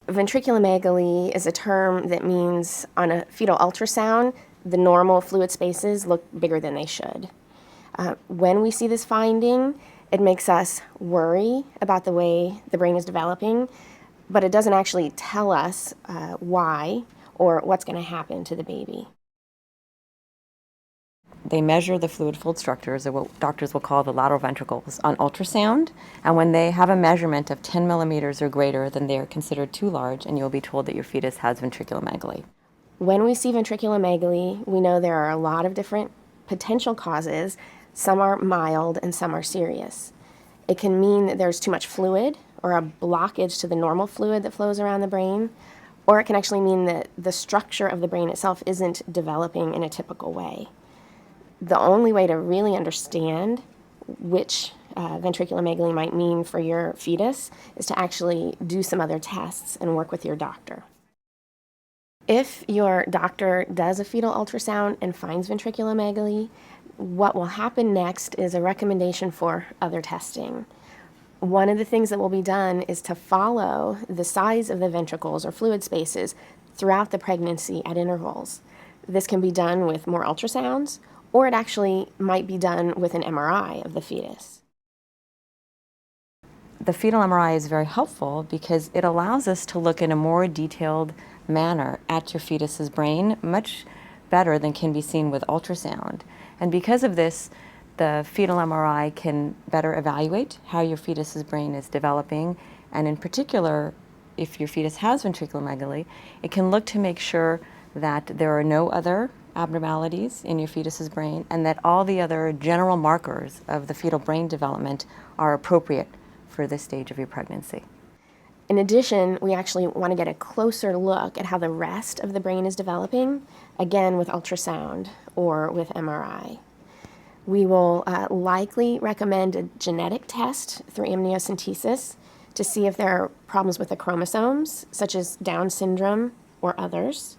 Ventriculomegaly is a term that means on a fetal ultrasound, the normal fluid spaces look bigger than they should. When we see this finding, it makes us worry about the way the brain is developing, but it doesn't actually tell us why or what's going to happen to the baby. They measure the fluid-filled structures, or what doctors will call the lateral ventricles, on ultrasound, and when they have a measurement of 10 millimeters or greater, then they are considered too large, and you'll be told that your fetus has ventriculomegaly. When we see ventriculomegaly, we know there are a lot of different potential causes. Some are mild and some are serious. It can mean that there's too much fluid or a blockage to the normal fluid that flows around the brain, or it can actually mean that the structure of the brain itself isn't developing in a typical way. The only way to really understand which ventriculomegaly might mean for your fetus is to actually do some other tests and work with your doctor. If your doctor does a fetal ultrasound and finds ventriculomegaly, what will happen next is a recommendation for other testing. One of the things that will be done is to follow the size of the ventricles or fluid spaces throughout the pregnancy at intervals. This can be done with more ultrasounds, or it actually might be done with an MRI of the fetus. The fetal MRI is very helpful because it allows us to look in a more detailed manner at your fetus's brain, much better than can be seen with ultrasound. And because of this, the fetal MRI can better evaluate how your fetus's brain is developing, and in particular, if your fetus has ventriculomegaly, it can look to make sure that there are no other abnormalities in your fetus's brain and that all the other general markers of the fetal brain development are appropriate for this stage of your pregnancy. In addition, we actually want to get a closer look at how the rest of the brain is developing, again with ultrasound or with MRI. We will likely recommend a genetic test through amniocentesis to see if there are problems with the chromosomes, such as Down syndrome or others.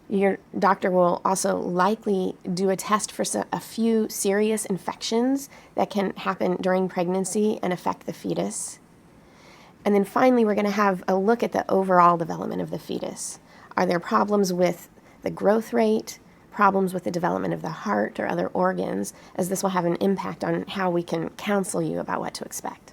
Your doctor will also likely do a test for a few serious infections that can happen during pregnancy and affect the fetus. And then finally, we're going to have a look at the overall development of the fetus. Are there problems with the growth rate, problems with the development of the heart or other organs, as this will have an impact on how we can counsel you about what to expect.